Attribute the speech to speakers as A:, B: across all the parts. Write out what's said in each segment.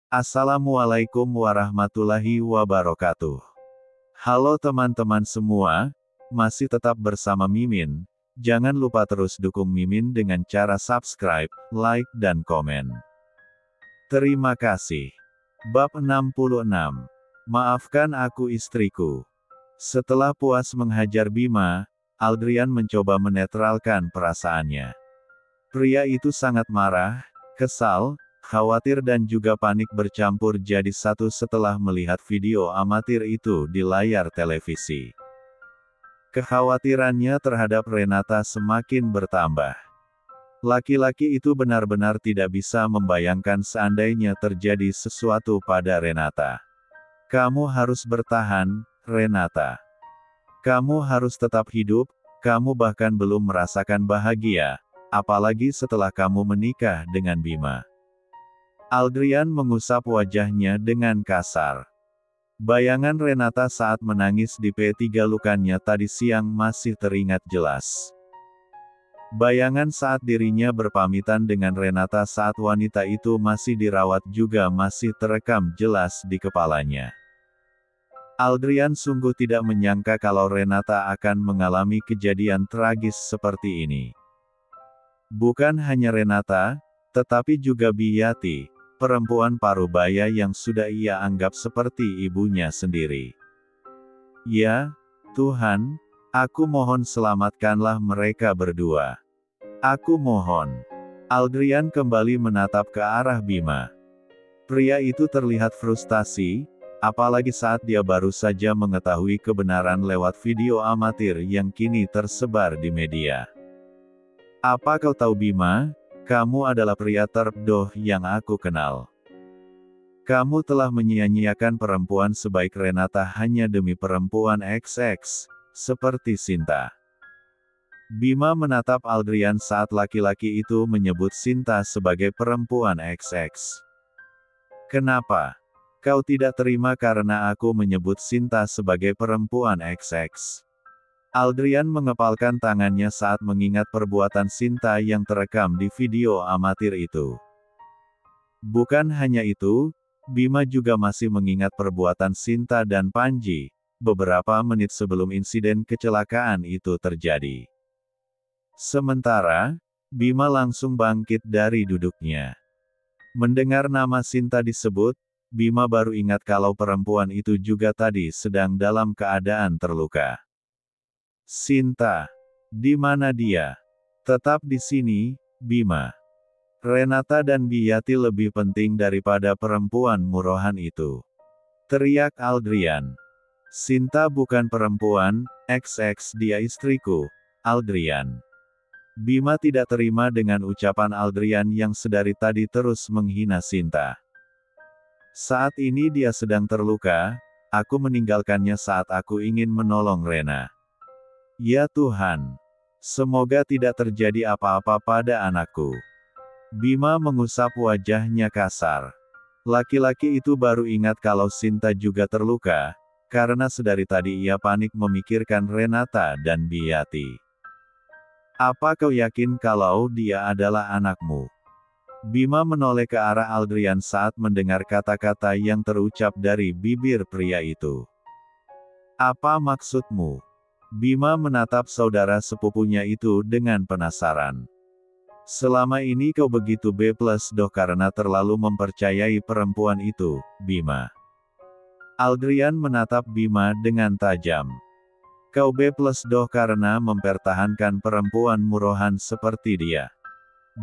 A: Assalamualaikum warahmatullahi wabarakatuh. Halo teman-teman semua, masih tetap bersama Mimin. Jangan lupa terus dukung Mimin dengan cara subscribe, like, dan komen. Terima kasih. Bab 66. Maafkan aku istriku. Setelah puas menghajar Bima, Aldrian mencoba menetralkan perasaannya. Pria itu sangat marah, kesal, khawatir dan juga panik bercampur jadi satu setelah melihat video amatir itu di layar televisi. Kekhawatirannya terhadap Renata semakin bertambah. Laki-laki itu benar-benar tidak bisa membayangkan seandainya terjadi sesuatu pada Renata. Kamu harus bertahan, Renata. Kamu harus tetap hidup, kamu bahkan belum merasakan bahagia, apalagi setelah kamu menikah dengan Bima. Aldrian mengusap wajahnya dengan kasar. Bayangan Renata saat menangis di P3 lukannya tadi siang masih teringat jelas. Bayangan saat dirinya berpamitan dengan Renata saat wanita itu masih dirawat juga masih terekam jelas di kepalanya. Aldrian sungguh tidak menyangka kalau Renata akan mengalami kejadian tragis seperti ini. Bukan hanya Renata, tetapi juga Biyati, perempuan parubaya yang sudah ia anggap seperti ibunya sendiri. Ya, Tuhan, aku mohon selamatkanlah mereka berdua. Aku mohon. Aldrian kembali menatap ke arah Bima. Pria itu terlihat frustasi, apalagi saat dia baru saja mengetahui kebenaran lewat video amatir yang kini tersebar di media. Apa kau tahu Bima? Kamu adalah pria terbodoh yang aku kenal. Kamu telah menyia-nyiakan perempuan sebaik Renata hanya demi perempuan XX, seperti Sinta. Bima menatap Aldrian saat laki-laki itu menyebut Sinta sebagai perempuan XX. Kenapa? Kau tidak terima karena aku menyebut Sinta sebagai perempuan XX? Aldrian mengepalkan tangannya saat mengingat perbuatan Sinta yang terekam di video amatir itu. Bukan hanya itu, Bima juga masih mengingat perbuatan Sinta dan Panji, beberapa menit sebelum insiden kecelakaan itu terjadi. Sementara, Bima langsung bangkit dari duduknya. Mendengar nama Sinta disebut, Bima baru ingat kalau perempuan itu juga tadi sedang dalam keadaan terluka. Sinta. Di mana dia? Tetap di sini, Bima. Renata dan Biyati lebih penting daripada perempuan murahan itu. Teriak Aldrian. Sinta bukan perempuan, XX dia istriku, Aldrian. Bima tidak terima dengan ucapan Aldrian yang sedari tadi terus menghina Sinta. Saat ini dia sedang terluka, aku meninggalkannya saat aku ingin menolong Rena. Ya Tuhan, semoga tidak terjadi apa-apa pada anakku. Bima mengusap wajahnya kasar. Laki-laki itu baru ingat kalau Sinta juga terluka, karena sedari tadi ia panik memikirkan Renata dan Biyati. Apa kau yakin kalau dia adalah anakmu? Bima menoleh ke arah Aldrian saat mendengar kata-kata yang terucap dari bibir pria itu. Apa maksudmu? Bima menatap saudara sepupunya itu dengan penasaran. Selama ini kau begitu B+doh karena terlalu mempercayai perempuan itu, Bima. Aldrian menatap Bima dengan tajam. Kau B+doh karena mempertahankan perempuan murahan seperti dia.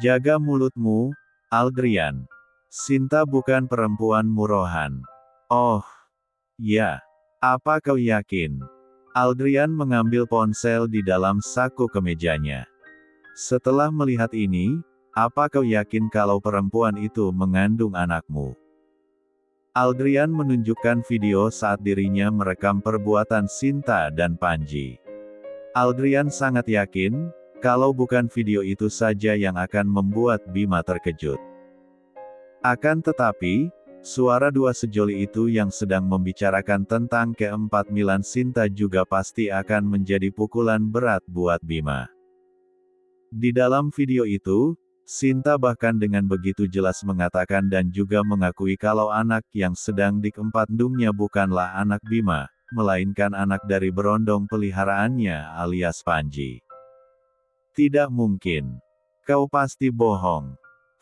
A: Jaga mulutmu, Aldrian. Sinta bukan perempuan murahan. Oh, ya. Apa kau yakin? Aldrian mengambil ponsel di dalam saku kemejanya. Setelah melihat ini, apa kau yakin kalau perempuan itu mengandung anakmu? Aldrian menunjukkan video saat dirinya merekam perbuatan Sinta dan Panji. Aldrian sangat yakin, kalau bukan video itu saja yang akan membuat Bima terkejut. Akan tetapi, suara dua sejoli itu yang sedang membicarakan tentang keempat-milan Sinta juga pasti akan menjadi pukulan berat buat Bima. Di dalam video itu, Sinta bahkan dengan begitu jelas mengatakan dan juga mengakui kalau anak yang sedang dikempandungnya bukanlah anak Bima, melainkan anak dari berondong peliharaannya alias Panji. Tidak mungkin. Kau pasti bohong.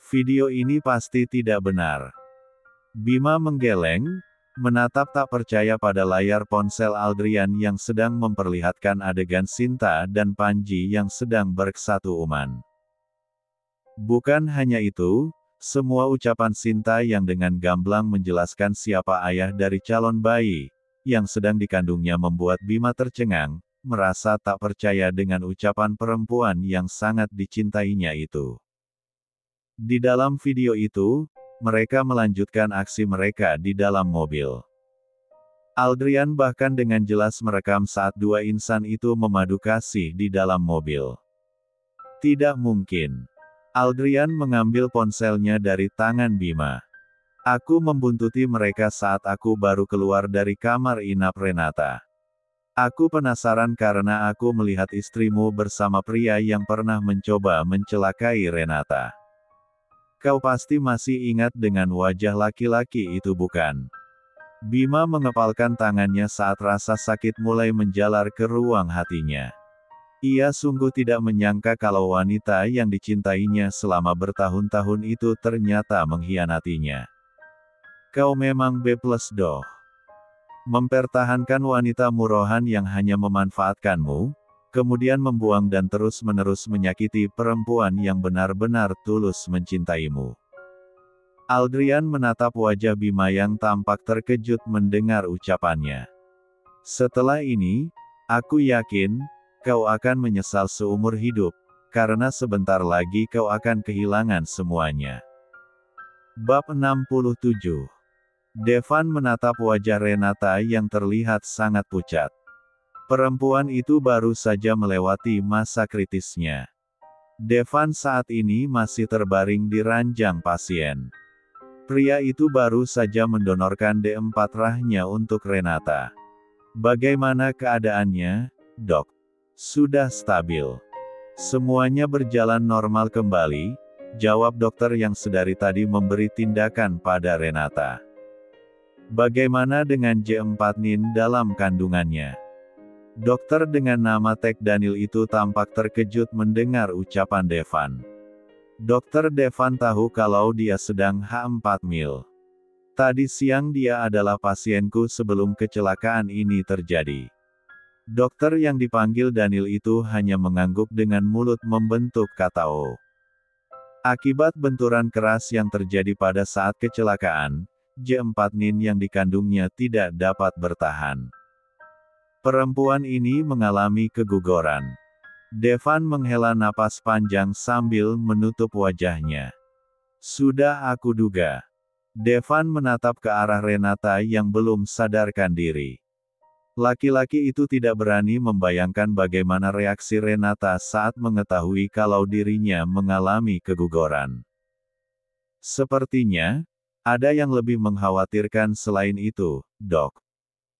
A: Video ini pasti tidak benar. Bima menggeleng, menatap tak percaya pada layar ponsel Aldrian yang sedang memperlihatkan adegan Sinta dan Panji yang sedang bersatu-uman. Bukan hanya itu, semua ucapan Sinta yang dengan gamblang menjelaskan siapa ayah dari calon bayi, yang sedang dikandungnya membuat Bima tercengang, merasa tak percaya dengan ucapan perempuan yang sangat dicintainya itu. Di dalam video itu, mereka melanjutkan aksi mereka di dalam mobil. Aldrian bahkan dengan jelas merekam saat dua insan itu memadu kasih di dalam mobil. Tidak mungkin. Aldrian mengambil ponselnya dari tangan Bima. Aku membuntuti mereka saat aku baru keluar dari kamar inap Renata. Aku penasaran karena aku melihat istrimu bersama pria yang pernah mencoba mencelakai Renata. Kau pasti masih ingat dengan wajah laki-laki itu bukan? Bima mengepalkan tangannya saat rasa sakit mulai menjalar ke ruang hatinya. Ia sungguh tidak menyangka kalau wanita yang dicintainya selama bertahun-tahun itu ternyata mengkhianatinya. Kau memang B+, doh. Mempertahankan wanita murahan yang hanya memanfaatkanmu, kemudian membuang dan terus-menerus menyakiti perempuan yang benar-benar tulus mencintaimu. Aldrian menatap wajah Bima yang tampak terkejut mendengar ucapannya. Setelah ini, aku yakin, kau akan menyesal seumur hidup, karena sebentar lagi kau akan kehilangan semuanya. Bab 67. Devan menatap wajah Renata yang terlihat sangat pucat. Perempuan itu baru saja melewati masa kritisnya. Devan saat ini masih terbaring di ranjang pasien. Pria itu baru saja mendonorkan D4 rahnya untuk Renata. Bagaimana keadaannya, dok? Sudah stabil. Semuanya berjalan normal kembali, jawab dokter yang sedari tadi memberi tindakan pada Renata. Bagaimana dengan J4 Nin dalam kandungannya? Dokter dengan nama Tek Daniel itu tampak terkejut mendengar ucapan Devan. Dokter Devan tahu kalau dia sedang H4 mil. Tadi siang dia adalah pasienku sebelum kecelakaan ini terjadi. Dokter yang dipanggil Daniel itu hanya mengangguk dengan mulut membentuk kata O. Akibat benturan keras yang terjadi pada saat kecelakaan, J4 Nin yang dikandungnya tidak dapat bertahan. Perempuan ini mengalami keguguran. Devan menghela napas panjang sambil menutup wajahnya. Sudah aku duga. Devan menatap ke arah Renata yang belum sadarkan diri. Laki-laki itu tidak berani membayangkan bagaimana reaksi Renata saat mengetahui kalau dirinya mengalami keguguran. Sepertinya, ada yang lebih mengkhawatirkan selain itu, dok.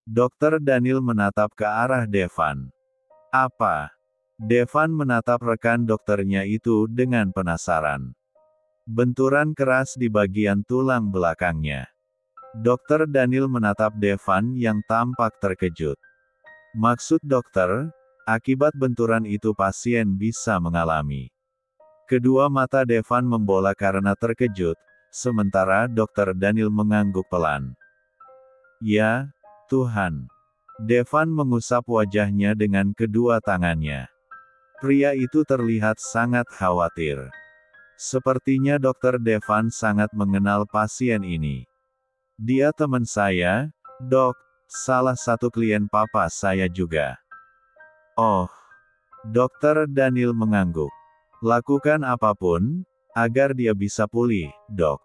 A: Dokter Daniel menatap ke arah Devan. Apa? Devan menatap rekan dokternya itu dengan penasaran. Benturan keras di bagian tulang belakangnya. Dokter Daniel menatap Devan yang tampak terkejut. Maksud dokter, akibat benturan itu pasien bisa mengalami. Kedua mata Devan membola karena terkejut, sementara dokter Daniel mengangguk pelan. Ya, Tuhan. Devan mengusap wajahnya dengan kedua tangannya. Pria itu terlihat sangat khawatir. Sepertinya dokter Devan sangat mengenal pasien ini. Dia teman saya, dok, salah satu klien papa saya juga. Oh, dokter Daniel mengangguk. Lakukan apapun, agar dia bisa pulih, dok.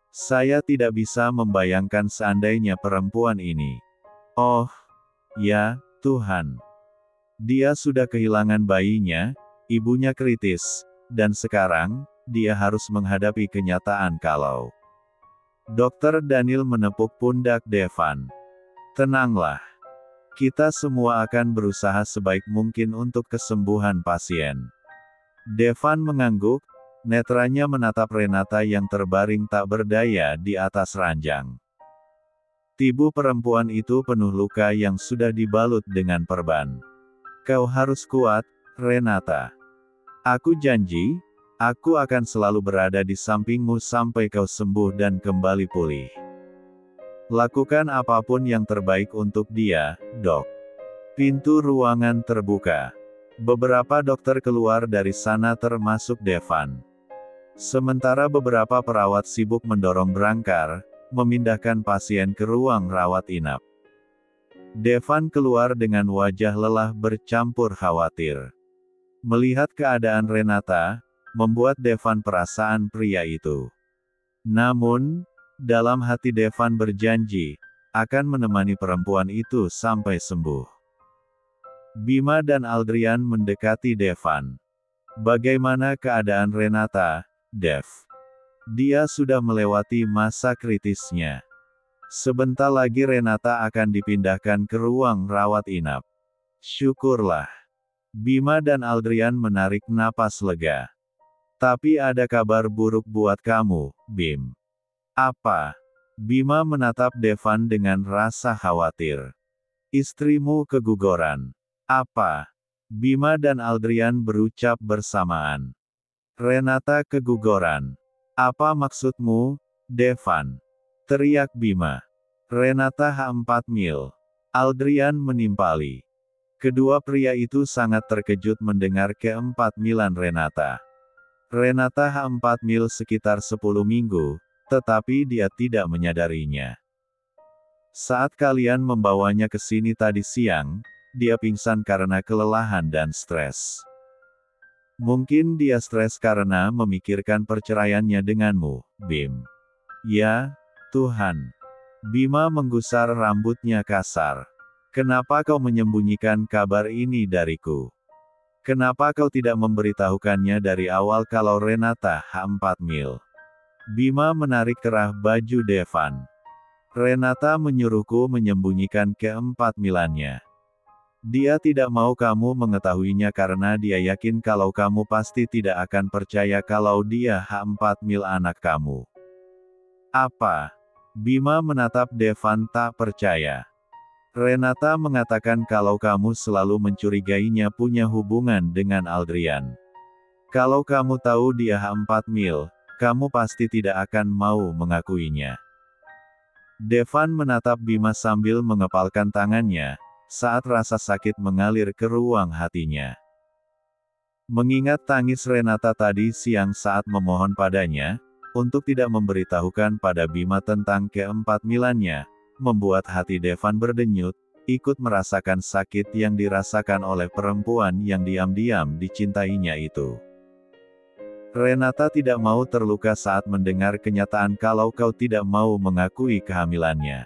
A: Saya tidak bisa membayangkan seandainya perempuan ini. Oh, ya, Tuhan. Dia sudah kehilangan bayinya, ibunya kritis, dan sekarang, dia harus menghadapi kenyataan kalau Dokter Daniel menepuk pundak Devan. Tenanglah. Kita semua akan berusaha sebaik mungkin untuk kesembuhan pasien. Devan mengangguk, Netranya menatap Renata yang terbaring tak berdaya di atas ranjang. Tubuh perempuan itu penuh luka yang sudah dibalut dengan perban. Kau harus kuat, Renata. Aku janji, aku akan selalu berada di sampingmu sampai kau sembuh dan kembali pulih. Lakukan apapun yang terbaik untuk dia, Dok. Pintu ruangan terbuka. Beberapa dokter keluar dari sana termasuk Devan. Sementara beberapa perawat sibuk mendorong brangkar, memindahkan pasien ke ruang rawat inap. Devan keluar dengan wajah lelah bercampur khawatir. Melihat keadaan Renata, membuat Devan perasaan pria itu. Namun, dalam hati Devan berjanji, akan menemani perempuan itu sampai sembuh. Bima dan Aldrian mendekati Devan. Bagaimana keadaan Renata, Dev? Dia sudah melewati masa kritisnya. Sebentar lagi Renata akan dipindahkan ke ruang rawat inap. Syukurlah. Bima dan Aldrian menarik napas lega. Tapi ada kabar buruk buat kamu, Bim. Apa? Bima menatap Devan dengan rasa khawatir. Istrimu keguguran. Apa? Bima dan Aldrian berucap bersamaan. Renata keguguran. Apa maksudmu, Devan? Teriak Bima. Renata H4 mil. Aldrian menimpali. Kedua pria itu sangat terkejut mendengar ke-4 milan Renata. Renata H4 mil sekitar 10 minggu, tetapi dia tidak menyadarinya. Saat kalian membawanya ke sini tadi siang, dia pingsan karena kelelahan dan stres. Mungkin dia stres karena memikirkan perceraiannya denganmu, Bim. Ya, Tuhan. Bima menggusar rambutnya kasar. Kenapa kau menyembunyikan kabar ini dariku? Kenapa kau tidak memberitahukannya dari awal kalau Renata H4 mil? Bima menarik kerah baju Devan. Renata menyuruhku menyembunyikan ke-4 milannya. Dia tidak mau kamu mengetahuinya karena dia yakin kalau kamu pasti tidak akan percaya kalau dia H4 mil anak kamu. Apa? Bima menatap Devan tak percaya. Renata mengatakan kalau kamu selalu mencurigainya punya hubungan dengan Aldrian. Kalau kamu tahu dia H4 mil, kamu pasti tidak akan mau mengakuinya. Devan menatap Bima sambil mengepalkan tangannya, saat rasa sakit mengalir ke ruang hatinya. Mengingat tangis Renata tadi siang saat memohon padanya, untuk tidak memberitahukan pada Bima tentang ke-4 milannya, membuat hati Devan berdenyut, ikut merasakan sakit yang dirasakan oleh perempuan yang diam-diam dicintainya itu. Renata tidak mau terluka saat mendengar kenyataan kalau kau tidak mau mengakui kehamilannya.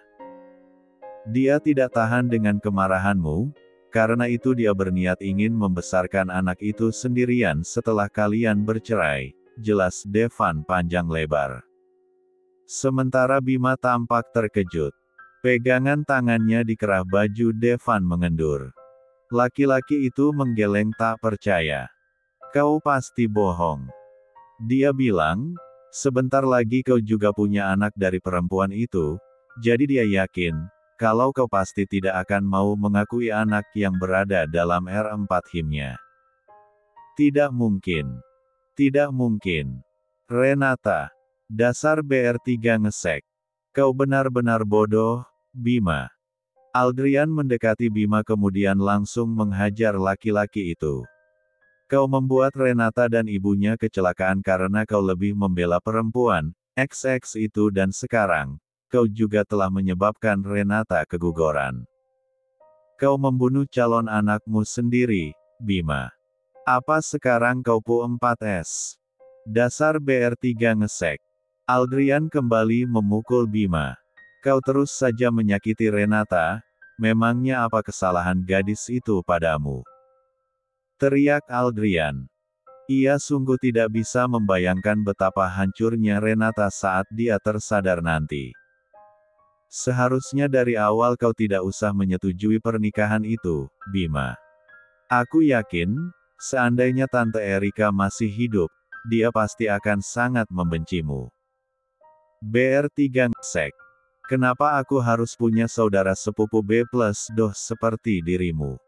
A: Dia tidak tahan dengan kemarahanmu, karena itu dia berniat ingin membesarkan anak itu sendirian setelah kalian bercerai, jelas Devan panjang lebar. Sementara Bima tampak terkejut. Pegangan tangannya di kerah baju Devan mengendur. Laki-laki itu menggeleng tak percaya. Kau pasti bohong. Dia bilang, sebentar lagi kau juga punya anak dari perempuan itu, jadi dia yakin, kalau kau pasti tidak akan mau mengakui anak yang berada dalam R4 himnya. Tidak mungkin. Tidak mungkin. Renata. Dasar BR3 ngesek. Kau benar-benar bodoh, Bima. Aldrian mendekati Bima kemudian langsung menghajar laki-laki itu. Kau membuat Renata dan ibunya kecelakaan karena kau lebih membela perempuan, XX itu dan sekarang, kau juga telah menyebabkan Renata keguguran. Kau membunuh calon anakmu sendiri, Bima. Apa sekarang kau pu-4S? Dasar BR3 ngesek. Aldrian kembali memukul Bima. Kau terus saja menyakiti Renata, memangnya apa kesalahan gadis itu padamu? Teriak Aldrian. Ia sungguh tidak bisa membayangkan betapa hancurnya Renata saat dia tersadar nanti. Seharusnya dari awal kau tidak usah menyetujui pernikahan itu, Bima. Aku yakin, seandainya Tante Erika masih hidup, dia pasti akan sangat membencimu. BR3 Sek. Kenapa aku harus punya saudara sepupu B plus doh seperti dirimu?